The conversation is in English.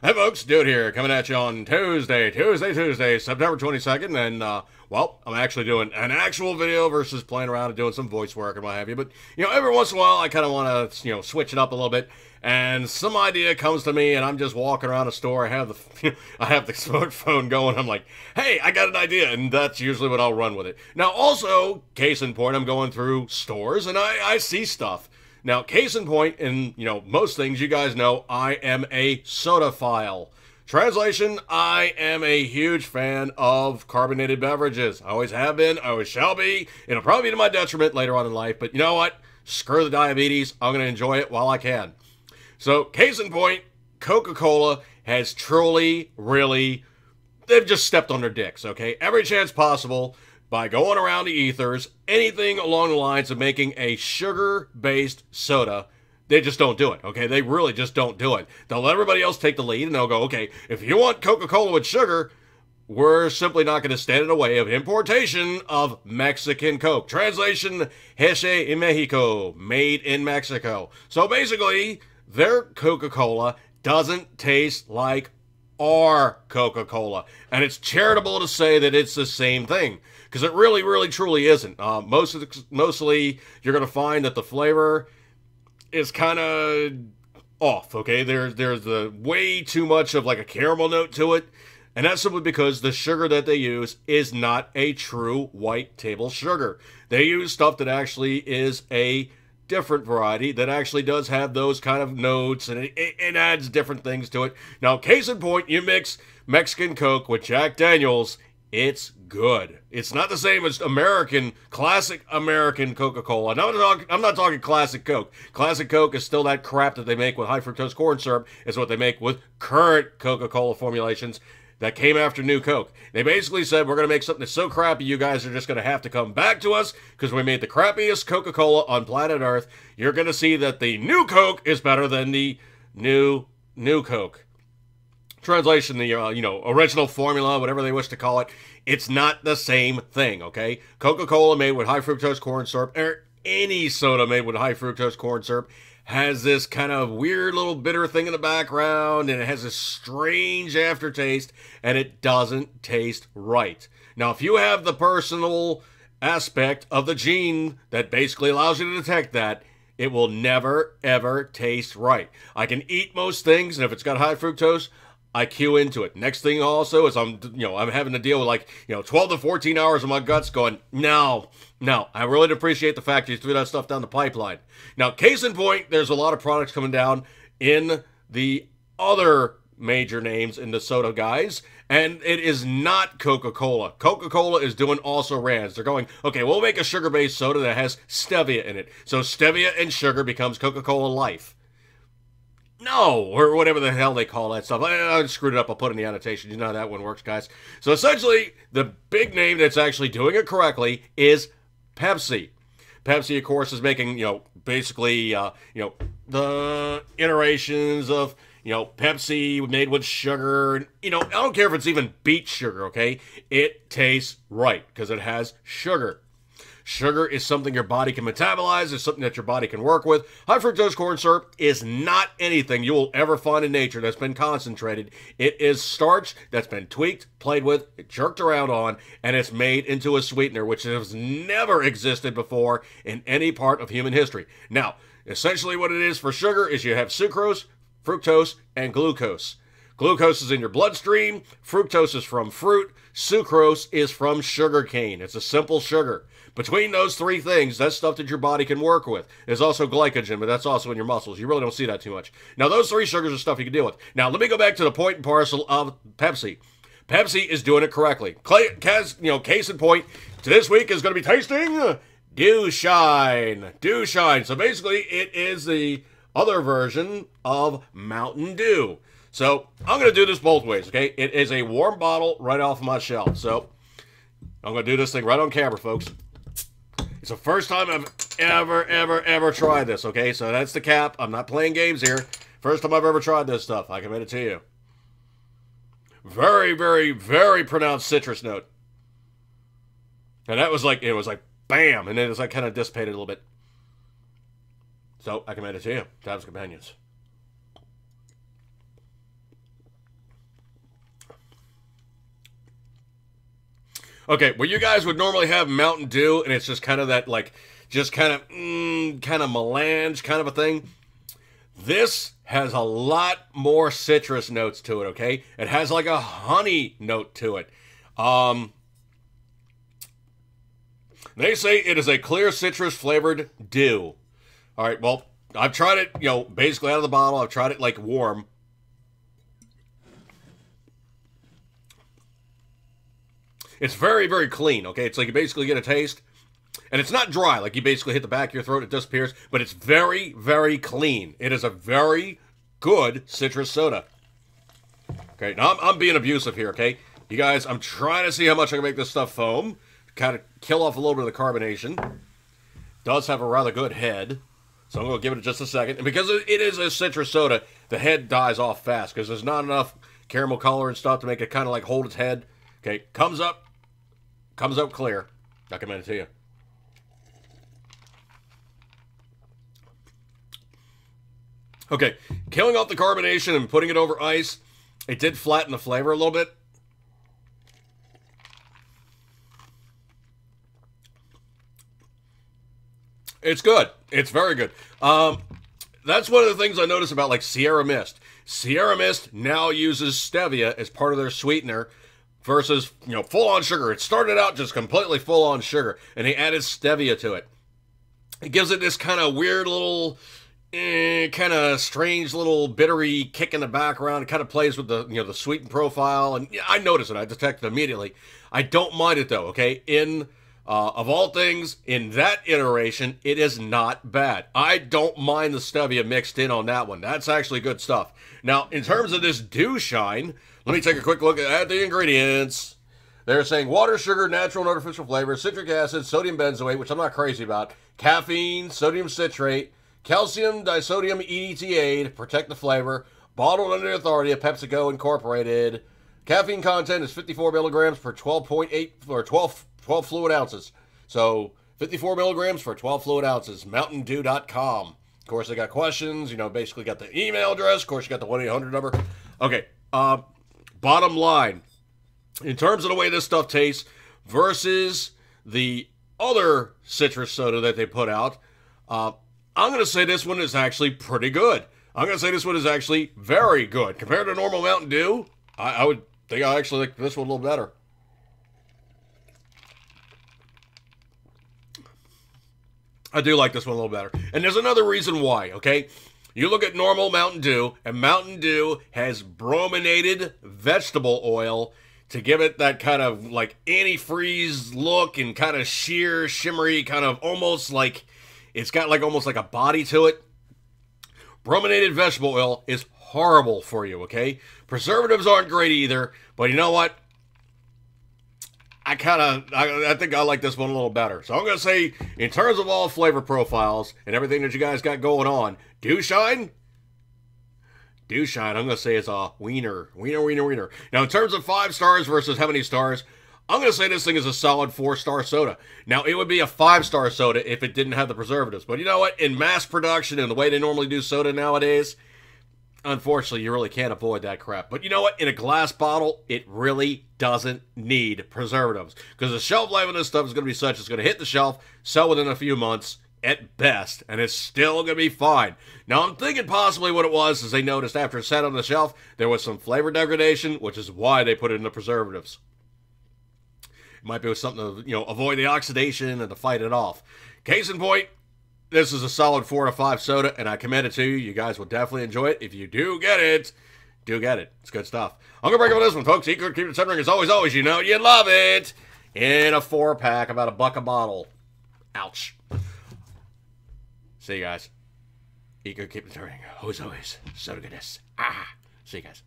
Hey folks, Dude here, coming at you on Tuesday, September 22nd, and, well, I'm actually doing an actual video versus playing around and doing some voice work and what have you, but, every once in a while I kind of want to, switch it up a little bit, and some idea comes to me, and I'm just walking around a store, I have the, I have the smartphone going, I'm like, hey, I got an idea, and that's usually what I'll run with it. Now, also, case in point, I'm going through stores, and I see stuff. Now, case in point, in, most things, you guys know, I am a sodaphile. Translation, I am a huge fan of carbonated beverages. I always have been, I always shall be. It'll probably be to my detriment later on in life, but you know what? Screw the diabetes. I'm going to enjoy it while I can. So, case in point, Coca-Cola has truly, really, they've just stepped on their dicks, okay? Every chance possible by going around the ethers, anything along the lines of making a sugar-based soda. They just don't do it, okay? They really just don't do it. They'll let everybody else take the lead, and they'll go, okay, if you want Coca-Cola with sugar, we're simply not going to stand in the way of importation of Mexican Coke. Translation, Heche en Mexico, made in Mexico. So basically, their Coca-Cola doesn't taste like our Coca-Cola. And it's charitable to say that it's the same thing, because it really, really, truly isn't. Mostly, you're going to find that the flavor is kind of off, okay? There's the way too much of like a caramel note to it, and that's simply because the sugar that they use is not a true white table sugar. They use stuff that actually is a different variety that actually does have those kind of notes, and it adds different things to it. Now, case in point, you mix Mexican Coke with Jack Daniels, it's good. It's not the same as classic American Coca-Cola. Now, I'm not talking classic Coke. Classic Coke is still that crap that they make with high fructose corn syrup. It's what they make with current Coca-Cola formulations that came after New Coke. They basically said, we're going to make something that's so crappy, you guys are just going to have to come back to us because we made the crappiest Coca-Cola on planet Earth. You're going to see that the new Coke is better than the new Coke. Translation, the, original formula, whatever they wish to call it, it's not the same thing, okay? Coca-Cola made with high fructose corn syrup, or any soda made with high fructose corn syrup, has this kind of weird little bitter thing in the background, and it has a strange aftertaste, and it doesn't taste right. Now, if you have the personal aspect of the gene that basically allows you to detect that, it will never, ever taste right. I can eat most things, and if it's got high fructose, I cue into it. Next thing also is I'm having to deal with 12 to 14 hours of my guts going, no. I really appreciate the fact you threw that stuff down the pipeline. Now, case in point, there's a lot of products coming down in the other major names in the soda guys, and it is not Coca-Cola. Coca-Cola is doing also rans. They're going, okay, we'll make a sugar-based soda that has stevia in it. So stevia and sugar becomes Coca-Cola Life. No, or whatever the hell they call that stuff. I screwed it up. I'll put it in the annotation. You know how that one works, guys. So essentially, the big name that's actually doing it correctly is Pepsi. Pepsi, of course, is making, basically, the iterations of, Pepsi made with sugar. I don't care if it's even beet sugar, okay? It tastes right because it has sugar. Sugar is something your body can metabolize. It's something that your body can work with. High fructose corn syrup is not anything you will ever find in nature that's been concentrated. It is starch that's been tweaked, played with, jerked around on, and it's made into a sweetener, which has never existed before in any part of human history. Now, essentially what it is for sugar is you have sucrose, fructose, and glucose. Glucose is in your bloodstream. Fructose is from fruit. Sucrose is from sugar cane. It's a simple sugar. Between those three things, that's stuff that your body can work with. There's also glycogen, but that's also in your muscles. You really don't see that too much. Now, those three sugars are stuff you can deal with. Now, let me go back to the point and parcel of Pepsi. Pepsi is doing it correctly. Case in point, this week is going to be tasting Dewshine. Dewshine. So basically, it is the other version of Mountain Dew. So, I'm going to do this both ways, okay? It is a warm bottle right off of my shelf. So, I'm going to do this thing right on camera, folks. It's the first time I've ever tried this, okay? So, that's the cap. I'm not playing games here. First time I've ever tried this stuff. I commit it to you. Very, very, very pronounced citrus note. And that was like, it was like, bam! And then it's like kind of dissipated a little bit. So, I commit it to you. Times companions. Okay, where you guys would normally have Mountain Dew, and it's just kind of that, like, just kind of melange kind of a thing. This has a lot more citrus notes to it, okay? It has like a honey note to it. They say it is a clear citrus flavored dew. All right, well, I've tried it, you know, basically out of the bottle. I've tried it like warm. It's very, very clean, okay? It's like you basically get a taste, and it's not dry. Like you basically hit the back of your throat, it disappears, but it's very, very clean. It is a very good citrus soda. Okay, now I'm being abusive here, okay? You guys, I'm trying to see how much I can make this stuff foam. Kind of kill off a little bit of the carbonation. Does have a rather good head, so I'm going to give it just a second. And because it is a citrus soda, the head dies off fast because there's not enough caramel color and stuff to make it kind of like hold its head. Okay, comes up clear. I commend it to you. Okay, killing off the carbonation and putting it over ice, it did flatten the flavor a little bit. It's good. It's very good. That's one of the things I noticed about like Sierra Mist. Sierra Mist now uses stevia as part of their sweetener versus, you know, full-on sugar. It started out just completely full-on sugar, and they added stevia to it. It gives it this kind of weird little, kind of strange little bittery kick in the background. It kind of plays with the, you know, the sweetened profile, and yeah, I noticed it. I detected it immediately. I don't mind it though. Okay, of all things, in that iteration, it is not bad. I don't mind the stevia mixed in on that one. That's actually good stuff. Now, in terms of this Dewshine, let me take a quick look at the ingredients. They're saying water, sugar, natural and artificial flavors, citric acid, sodium benzoate, which I'm not crazy about, caffeine, sodium citrate, calcium disodium EDTA to protect the flavor, bottled under the authority of PepsiCo Incorporated. Caffeine content is 54 milligrams per 12.8 or 12 fluid ounces. So 54 milligrams for 12 fluid ounces. MountainDew.com. Of course, they got questions. You know, basically got the email address. Of course, you got the 1-800 number. Okay. Bottom line, in terms of the way this stuff tastes versus the other citrus soda that they put out, I'm going to say this one is actually pretty good. I'm going to say this one is actually very good. Compared to normal Mountain Dew, I would think I actually like this one a little better. I do like this one a little better. And there's another reason why, okay? You look at normal Mountain Dew, and Mountain Dew has brominated vegetable oil to give it that kind of like antifreeze look and kind of sheer, shimmery, kind of almost like, it's got like almost like a body to it. Brominated vegetable oil is horrible for you, okay? Preservatives aren't great either, but you know what? I think I like this one a little better. So I'm going to say, in terms of all flavor profiles and everything that you guys got going on, Dewshine, I'm going to say it's a wiener. Now, in terms of 5 stars versus how many stars, I'm going to say this thing is a solid 4-star soda. Now, it would be a 5-star soda if it didn't have the preservatives. But you know what? In mass production and the way they normally do soda nowadays, unfortunately, you really can't avoid that crap. But you know what? In a glass bottle, it really doesn't need preservatives. Because the shelf life of this stuff is going to be such, it's going to hit the shelf, sell within a few months at best, and it's still going to be fine. Now, I'm thinking possibly what it was is they noticed after it sat on the shelf, there was some flavor degradation, which is why they put it in the preservatives. It might be something to, you know, avoid the oxidation and to fight it off. Case in point, this is a solid 4 out of 5 soda, and I commend it to you. You guys will definitely enjoy it. If you do get it, It's good stuff. I'm going to break up with this one, folks. Eat good, keep it centering. As always, you know you love it. In a 4-pack, about $1 a bottle. Ouch. See you guys. Eat good, keep it centering. Always, so goodness. See you guys.